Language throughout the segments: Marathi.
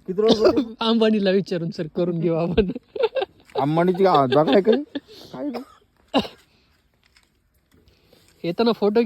किती रोज अंबानीला विचारून सर करून घेऊ आपण. अंबानीची जागा आहे का काय येताना फोटो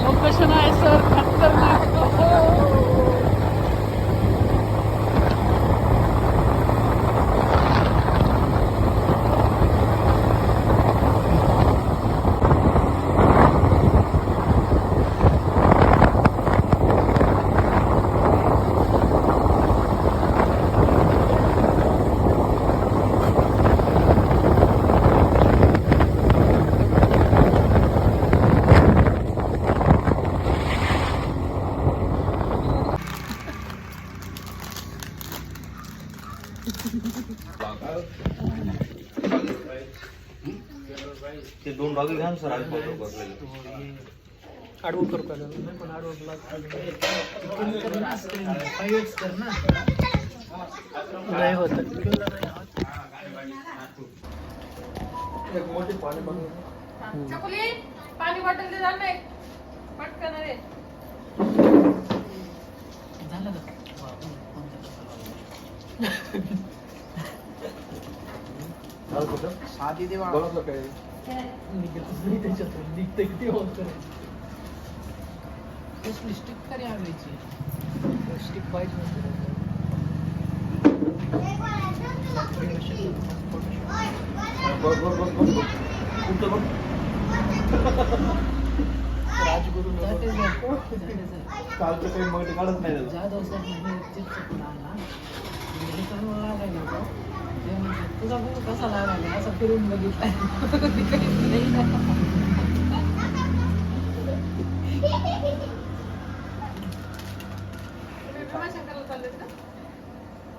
लोकेशन आहे सर खतरनाक. ते 2 डॉगी घ्या सर आज फोटो बसलेले आडवं करू का नाही पण आडवं नाही होत. एक मोठी पाणी पाणी बॉटल दे जा नाही पटकन रे. झालं का साधी देवा काय त्याच्यातून निघते किती होत स्टिक करी आणायची. स्टिक पाहिजे राजगुरू कालचं काही मग काढत नाही जाधव सर तुझा भाऊ कसा लागला असं फिरून बघितलाय.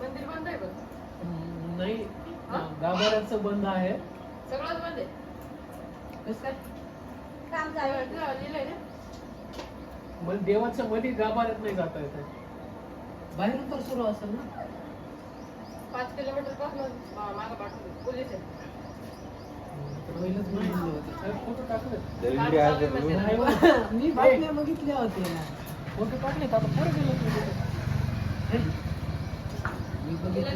मंदिर बंद आहे बघ. नाही गाभाऱ्याचं बंद आहे सगळंच बंद आहे. कसं काय काम लिहिलंय ना. मग देवाच्या मध्ये गाभाऱ्यात नाही जाता येत. बाहेरून तर सुरू असेल ना. 5 किलोमीटर पासून मागं पाठवलं पोलीस आहे. फोटो टाकले आहे मी बातम्या बघितल्या होत्या. फोटो टाकले आता परत गेलो मी बघितलं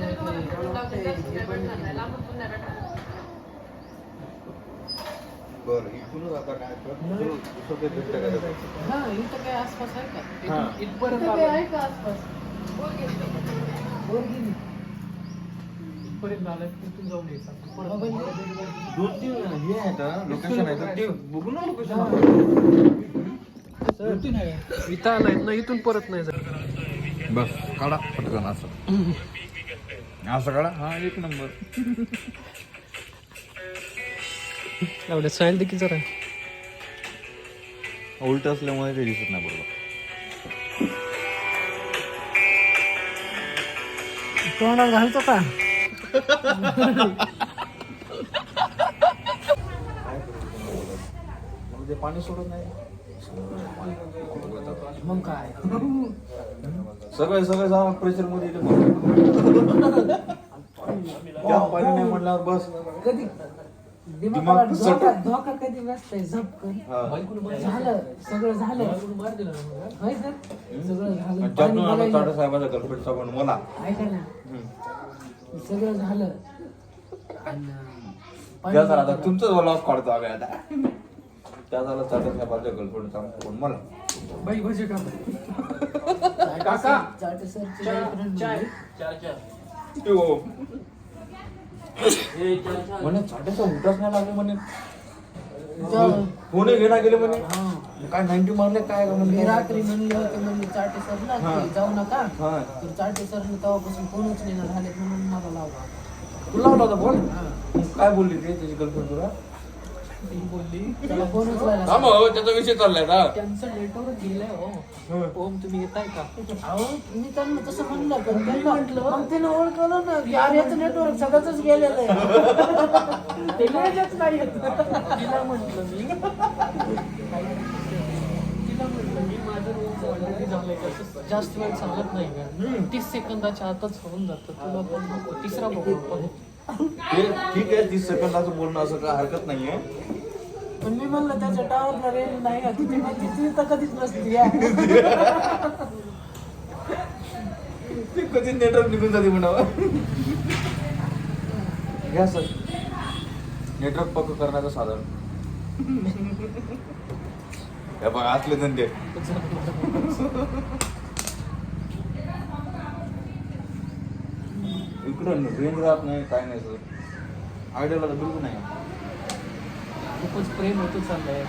बरं इथूनच आता काय हा इथं काय आसपास आहे हा. का इथपर्यंत आहे का आसपास बोरगिरी इथपर्यंत आलं तिथून जाऊन यायचं. 2-3 हे आहे लोकेशन आहे ते बघू ना लोकेशन इथं आलाय ना इथून परत नाही जात. बस काढा पटकन असं असं काढा. हा एक नंबर. एवढ्या साईल देखील जरा उलट असल्यामुळे ते दिसत नाही बरोबर. तोंडात घालतो का ते पाणी सोडत नाही मग काय सगळे जा प्रेशर मध्ये पाणी नाही म्हटल्यावर बस कधी दिमाग धोका कधी नसतंय झपकन झालं सगळं झालं होय सर सगळं झालं. साहेबाचा गर्लफ्रेंडचा पण मला ऐका ना सगळं झालं आता तुमचं लॉस काढतो आम्ही आता. त्या झालं चाटा साहेबाच्या गर्लफ्रेंडचा फोन मला बाई भजे का काका म्हणे चाट्याचा उठाच नाही लागले म्हणे फोन घेणा गेले म्हणे. काय 90 मारले काय मी म्हणजे रात्री म्हणले होते म्हणले चाटे सरला हा. की जाऊ नका हा तर चाटे सरने तेव्हापासून फोन उचलेला झालेत म्हणून मला लावला तू लावला होता फोन हा. काय बोलली ती त्याची गर्लफ्रेंड तुला ती बोलली त्याला फोन उचलायला हो त्याचा विषय चाललाय ना त्यांचं नेटवर्क गेलंय हो हं. ओम तुम्ही येताय का अहो मी त्यांना तसं म्हणलं पण त्यांना म्हटलं मग तिने ओळखलं ना की अरे याचं नेटवर्क सगळंच गेलेलं आहे ते वेळच नाही येत तिला म्हटलं मी माझं रूमचं ऑलरेडी झालंय कसं जास्त वेळ सांगत नाही का 30 सेकंदाच्या आतच होऊन जातं तुला पण नको. तिसरा बघू आपण. ते ठीक आहे 30 सेकंदाचं बोलणं असं काय हरकत नाहीये पण मी म्हणलं त्याच्या टावरला रेंज नाही का तिथे माझी ती तर कधीच नसती या. ते कधी नेटवर्क निघून जाते म्हणावं घ्या सर नेटवर्क पक्क करण्याचं साधन हे बघा असले धंदे इकडं रेंज राहत नाही काय नाही सर आयडियाला तर बिलकुल नाही खूपच प्रेम होतं चाललंय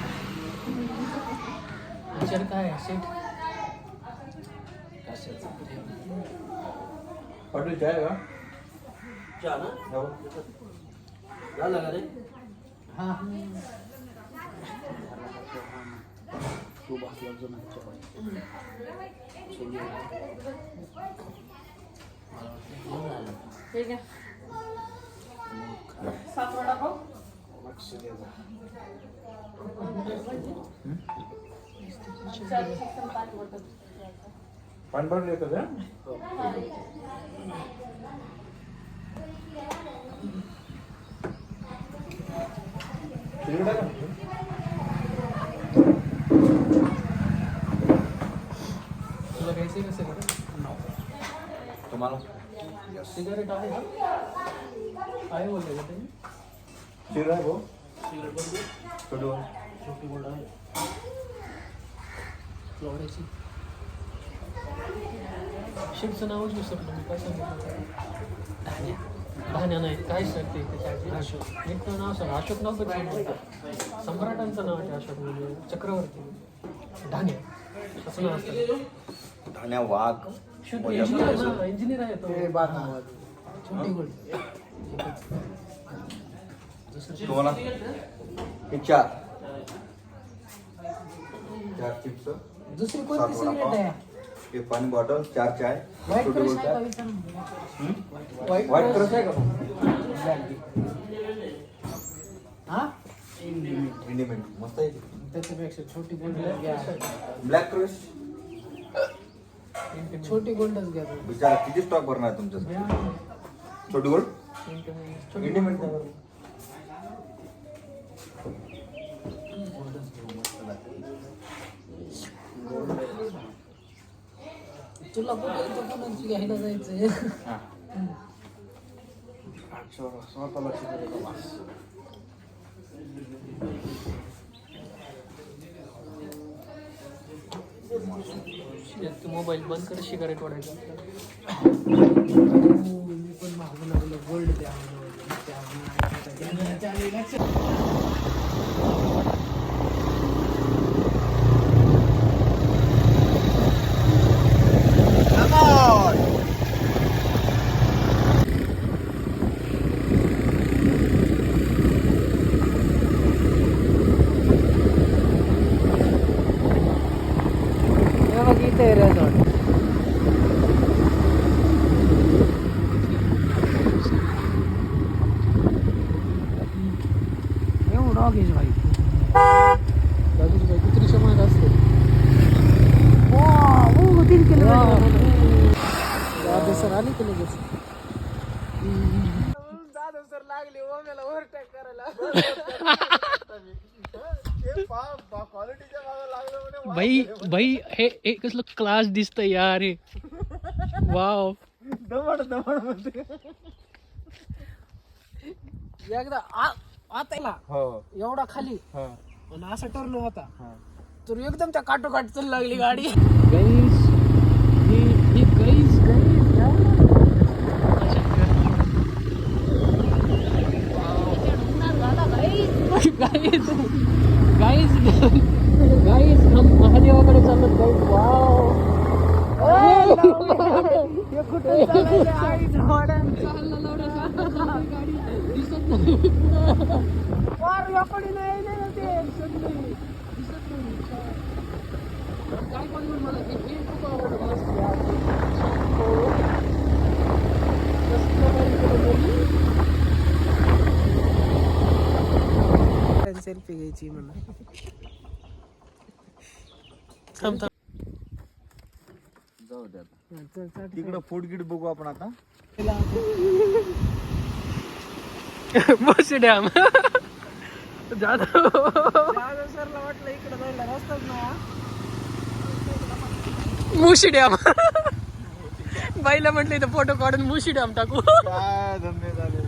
विचार काय सेट कशाचं प्रेम पाटील चाय का चहा ना हो. झालं का रे हा तू बसला जो नाही ठीक आहे सातवडा खाऊ लक्ष द्यायचं पाणी भरलं येतं का तिकडे टाका. तुला घ्यायचं कसं का तुम्हाला सिगारेट आहे का आहे बोलले का त्यांनी शिरा आहे भाऊ सिगरेट बंद छोटू छोटी गोल्ड आहे फ्लोऱ्याची शेटचं नावच विसरलो मी काय सांगितलं धान्या नाही काय सर ते त्याच्या अशोक एक तर नाव सांग अशोक नाव कधी सांगितलं सम्राटांचं नाव आहे अशोक म्हणजे चक्रवर्ती धान्या असं नाव असतं धान्या वाघ इंजिनियर आहे तो छोटी गोल्ड तुम्हाला हे चार चिप्स दुसरी कोणती सिगरेट आहे एक पाणी बॉटल 4 चाय व्हाईट छोटी क्रश गोल आहे का चाय विचार ना. व्हाईट क्रश आहे का हा इंडिमेंट मस्त आहे त्याच्यापेक्षा छोटी गोल्ड घ्या ब्लॅक क्रश छोटी गोल्डच घ्या तुम्ही. विचार किती स्टॉक भरणार आहे तुमच्या घ्या. छोटी गोल्ड छोटी इंडिमेंट तुला कुठं कोणाची घ्यायला जायचंय स्वतःला शिकवलेलं वास. तू मोबाईल बंद कर सिगारेट वाढायचं मी पण मागं लागलं गोल्ड द्या इथे resort. डॉगेश भाई डॉगेश भाई किती समाज असते 3 किलोमीटर जाधव सर आले की लगेच जाधव सर लागले ओम्याला ओव्हरटेक करायला भाई भाई हे कसलं क्लास दिसतंय यार हे वाव दमड दमड म्हणते एकदा आता हो एवढा खाली हा आणि असा टर्न होता हा तर एकदम त्या काटोकाट चालू लागली गाडी गाईस ही गाईस गाईस गाईस गाईस नाही दिसत नाही काय पण म्हण मला हे खूप आवडलं मस्त यार. हो. मस्त सेल्फी घ्यायची म्हणा. थांब थांब. जाऊ दे आता तिकडं फूड गिट बघू आपण आता. बस डॅम जाधव सरला वाटलं इकडे जायला रस्ताच नाही. मुशी डॅम बाईला म्हटलं इथं फोटो काढून मुशी डॅम टाकू. काय धंदे झाले